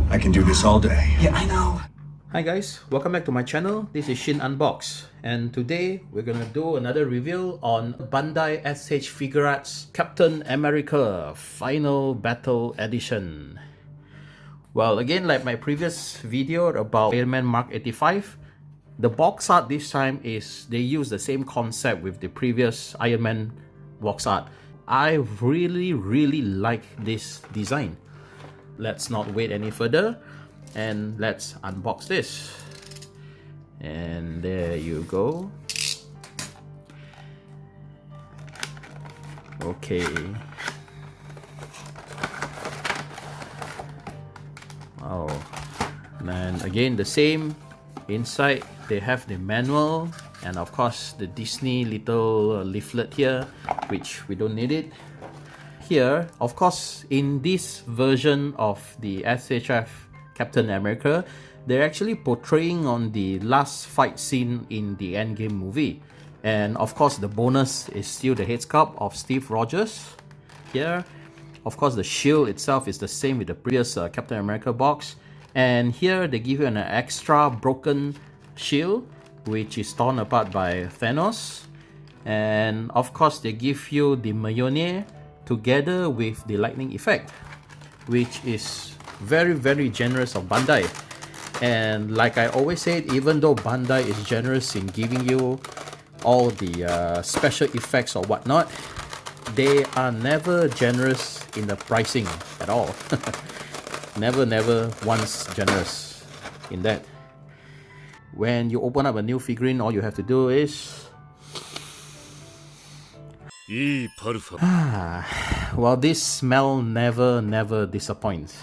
I can do this all day. Yeah, I know. Hi guys, welcome back to my channel. This is Shin Unbox, and today we're gonna do another review on Bandai S.H.Figuarts Captain America Final Battle Edition. Well, again, like my previous video about Iron Man Mark 85, the box art this time is they use the same concept with the previous Iron Man box art. I really like this design. Let's not wait any further and let's unbox this. And there you go. Okay. Oh, and again the same. Inside they have the manual and of course the Disney little leaflet here, which we don't need it. Here, of course, in this version of the S.H.F. Captain America, they're actually portraying on the last fight scene in the Endgame movie. And of course, the bonus is still the head sculpt of Steve Rogers here. Of course, the shield itself is the same with the previous Captain America box. And here they give you an extra broken shield, which is torn apart by Thanos. And of course, they give you the Mjolnir together with the lightning effect, which is very generous of Bandai. And like I always said, even though Bandai is generous in giving you all the special effects or whatnot, they are never generous in the pricing at all. never once generous in that. When you open up a new figurine, all you have to do is well, this smell never disappoints.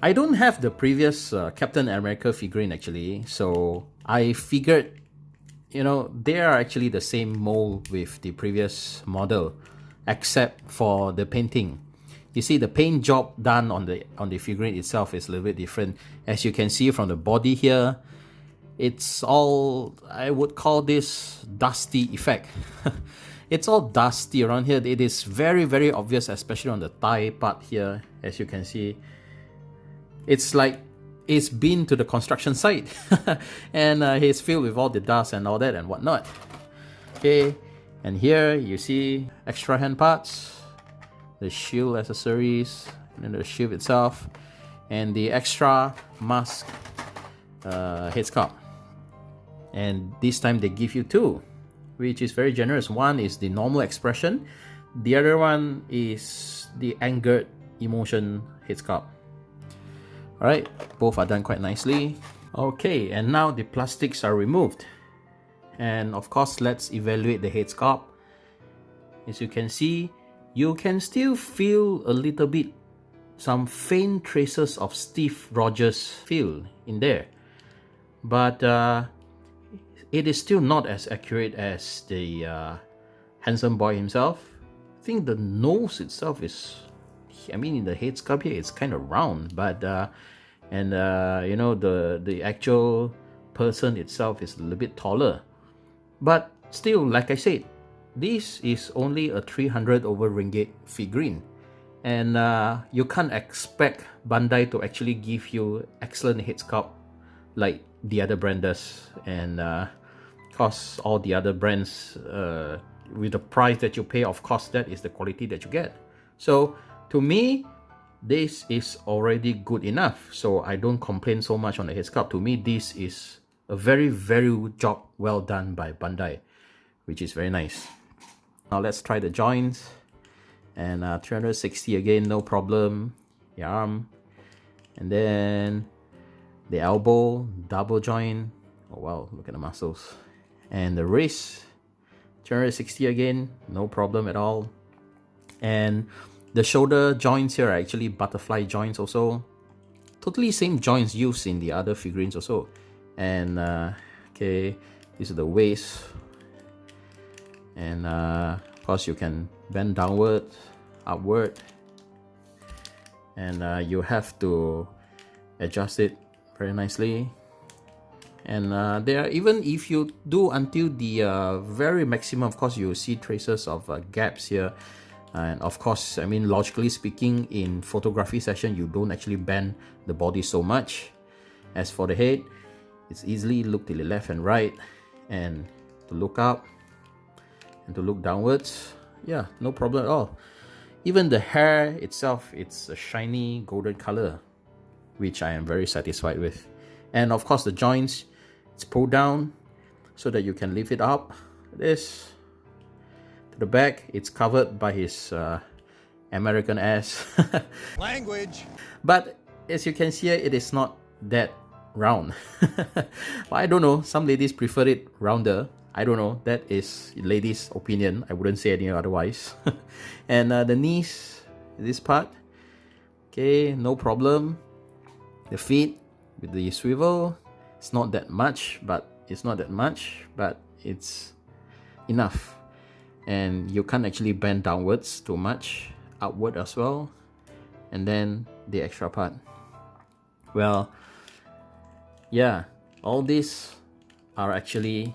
I don't have the previous Captain America figurine actually, so I figured, you know, they are actually the same mold with the previous model, except for the painting. You see, the paint job done on the figurine itself is a little bit different. As you can see from the body here, it's all, I would call this dusty effect. It's all dusty around here. It is very obvious, especially on the thigh part here. As you can see, it's like it's been to the construction site and it's filled with all the dust and all that and whatnot. Okay, and here you see extra hand parts, the shield accessories, and then the shield itself, and the extra mask head sculpt. And this time they give you two, which is very generous. One is the normal expression, the other one is the angered emotion head sculpt. Alright, both are done quite nicely. Okay, and now the plastics are removed. And of course, let's evaluate the head sculpt. As you can see, you can still feel a little bit, some faint traces of Steve Rogers feel in there. But it is still not as accurate as the handsome boy himself. I think the nose itself is, I mean, in the head sculpt here, it's kind of round, but you know, the actual person itself is a little bit taller. But still, like I said, this is only a 300 over ringgit figurine, and you can't expect Bandai to actually give you excellent head sculpt like the other brand does. And course, all the other brands, with the price that you pay, of course, that is the quality that you get. So to me, this is already good enough, so I don't complain so much on the head sculpt. To me, this is a very job well done by Bandai, which is very nice. Now let's try the joints. And 360 again, no problem. The arm, and then the elbow, double joint. Oh wow, look at the muscles. And the wrist, 360 again, no problem at all. And the shoulder joints here are actually butterfly joints also. Totally same joints used in the other figurines also. And okay, this is the waist. And of course you can bend downward, upward. And you have to adjust it very nicely. And there, even if you do until the very maximum, of course you see traces of gaps here. And of course, I mean, logically speaking, in photography session, you don't actually bend the body so much. As for the head, it's easily look to the left and right, and to look up and to look downwards. Yeah, no problem at all. Even the hair itself, it's a shiny golden color, which I am very satisfied with. And of course, the joints, it's pulled down so that you can lift it up. This to the back, it's covered by his American ass. Language. But as you can see, it is not that round. But I don't know, some ladies prefer it rounder. I don't know, that is ladies' opinion. I wouldn't say any otherwise. And the knees, this part, okay, no problem. The feet with the swivel, it's not that much, but it's enough. And you can't actually bend downwards too much, upward as well. And then the extra part. Well, yeah, all these are actually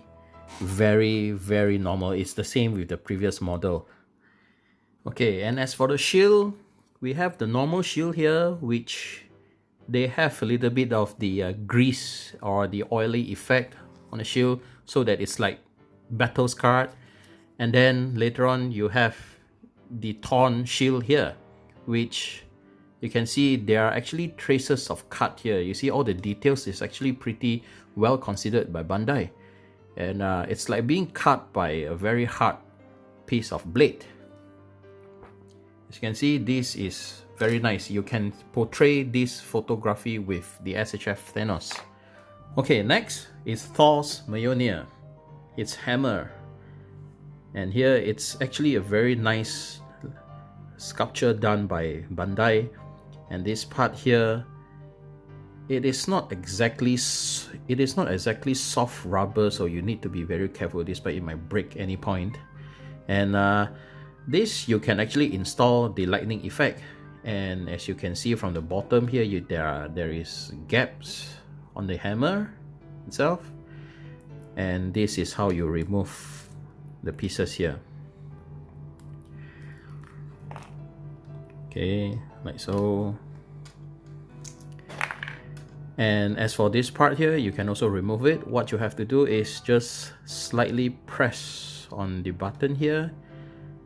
very, very normal. It's the same with the previous model. Okay, and as for the shield, we have the normal shield here, which they have a little bit of the grease or the oily effect on the shield, so that it's like battle scarred. And then later on you have the torn shield here, which you can see there are actually traces of cut here. You see all the details is actually pretty well considered by Bandai. And it's like being cut by a very hard piece of blade. As you can see, this is very nice. You can portray this photography with the SHF Thanos. Okay, next is Thor's Mjolnir. Its hammer. And here it's actually a very nice sculpture done by Bandai. And this part here, it is not exactly soft rubber, so you need to be very careful with this, but it might break any point. And this you can actually install the lightning effect. And as you can see from the bottom here, there is gaps on the hammer itself. And this is how you remove the pieces here. Okay, like so. And as for this part here, you can also remove it. What you have to do is just slightly press on the button here.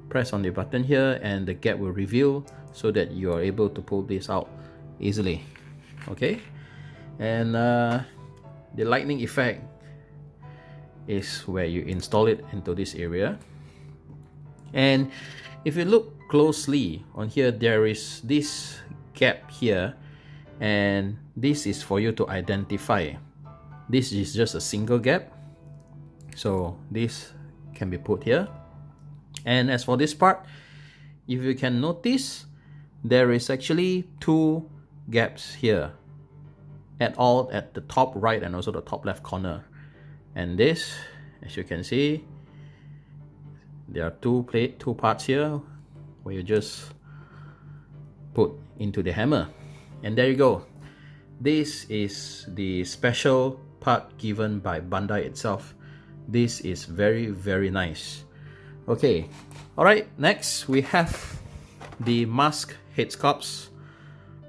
Press on the button here and the gap will reveal, so that you are able to pull this out easily. Okay, and the lightning effect is where you install it into this area. And if you look closely on here, there is this gap here, and this is for you to identify. This is just a single gap, so this can be put here. And as for this part, if you can notice, there is actually two gaps here at the top right and also the top left corner. And this, as you can see, there are two parts here where you just put into the hammer. And there you go. This is the special part given by Bandai itself. This is very, very nice. Okay, alright, next we have the mask head sculpts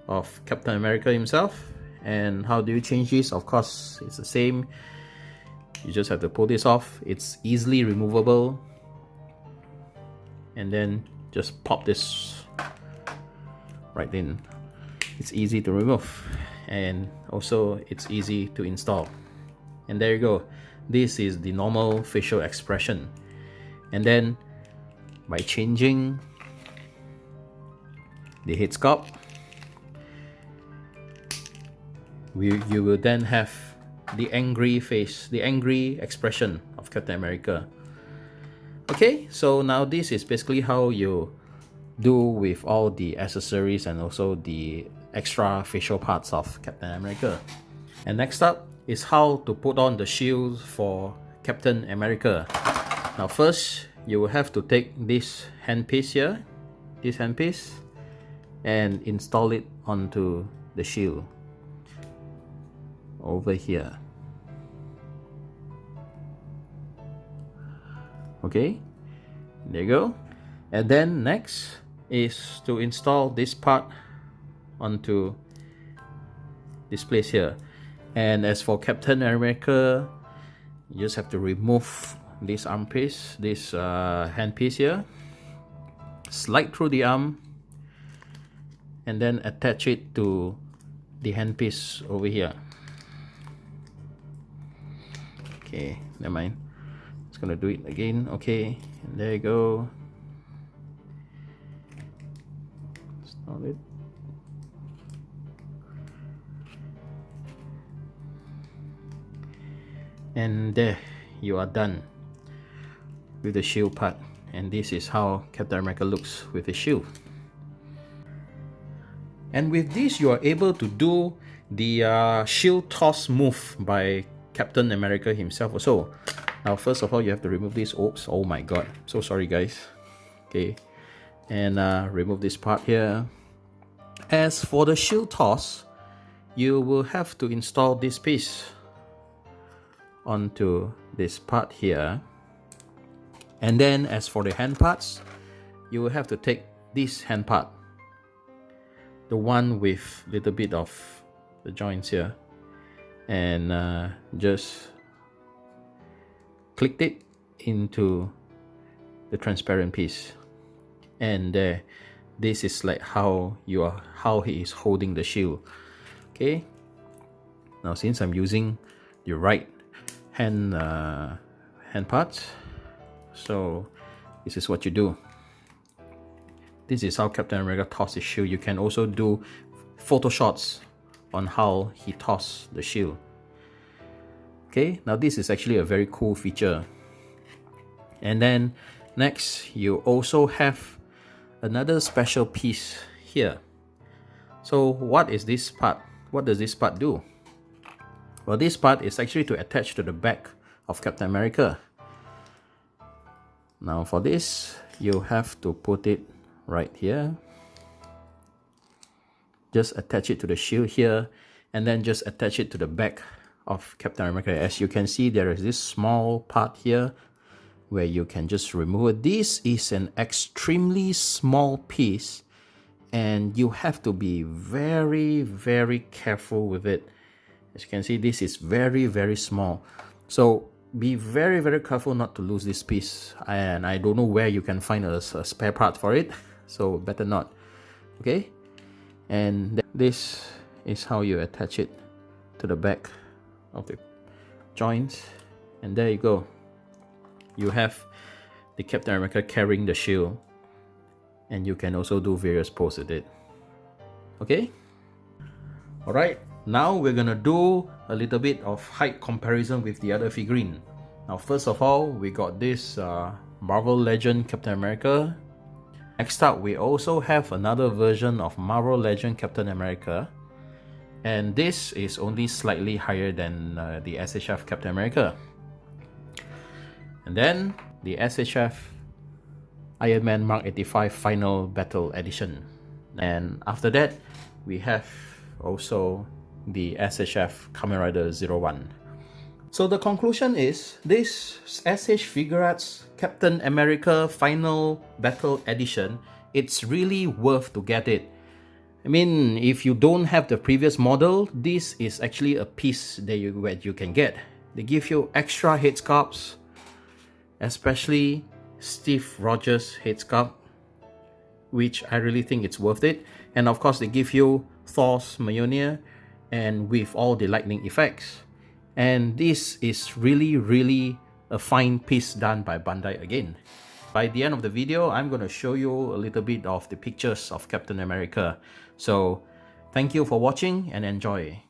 of Captain America himself. And how do you change this? Of course, it's the same. You just have to pull this off. It's easily removable. And then just pop this right in. It's easy to remove. And also it's easy to install. And there you go. This is the normal facial expression. And then by changing the head sculpt, you will then have the angry face, the angry expression of Captain America. Okay, so now this is basically how you do with all the accessories and also the extra facial parts of Captain America. And next up is how to put on the shield for Captain America. Now first, you will have to take this handpiece here, this handpiece, and install it onto the shield over here. Okay, there you go. And then next is to install this part onto this place here. And as for Captain America, you just have to remove this arm piece, this hand piece here, slide through the arm, and then attach it to the hand piece over here. Okay, never mind. Just gonna do it again. Okay, and there you go. Install it. And there you are done with the shield part. And this is how Captain America looks with the shield. And with this, you are able to do the shield toss move by Captain America himself also. Now, first of all, you have to remove this. Oops, oh my god, so sorry guys. Okay, and remove this part here. As for the shield toss, you will have to install this piece onto this part here. And then as for the hand parts, you will have to take this hand part, the one with little bit of the joints here, and just click it into the transparent piece. And this is like how he is holding the shield. Okay, now since I'm using the right hand parts, so this is what you do. This is how Captain America tosses his shield. You can also do photo shots on how he tosses the shield. Okay, now this is actually a very cool feature. And then next, you also have another special piece here. So what is this part? What does this part do? Well, this part is actually to attach to the back of Captain America. Now for this, you have to put it right here. Just attach it to the shield here, and then just attach it to the back of Captain America. As you can see, there is this small part here where you can just remove it. This is an extremely small piece, and you have to be very, very careful with it. As you can see, this is very, very small. So be very, very careful not to lose this piece. And I don't know where you can find a spare part for it, so better not. Okay, and this is how you attach it to the back of the joints. And there you go. You have the Captain America carrying the shield, and you can also do various poses with it. Okay, all right. Now we're gonna do a little bit of height comparison with the other figurine. Now first of all, we got this Marvel Legend Captain America. Next up, we also have another version of Marvel Legend Captain America, and this is only slightly higher than the S.H.F. Captain America. And then the S.H.F. Iron Man Mark 85 Final Battle Edition. And after that, we have also the S.H.F. Kamen Rider 01. So the conclusion is, this S.H.Figuarts Captain America Final Battle Edition, it's really worth to get it. I mean, if you don't have the previous model, this is actually a piece that you can get. They give you extra head sculpts, especially Steve Rogers head sculpt, which I really think it's worth it. And of course, they give you Thor's Mjolnir, and with all the lightning effects. And this is really, really a fine piece done by Bandai again. By the end of the video, I'm going to show you a little bit of the pictures of Captain America. So thank you for watching and enjoy.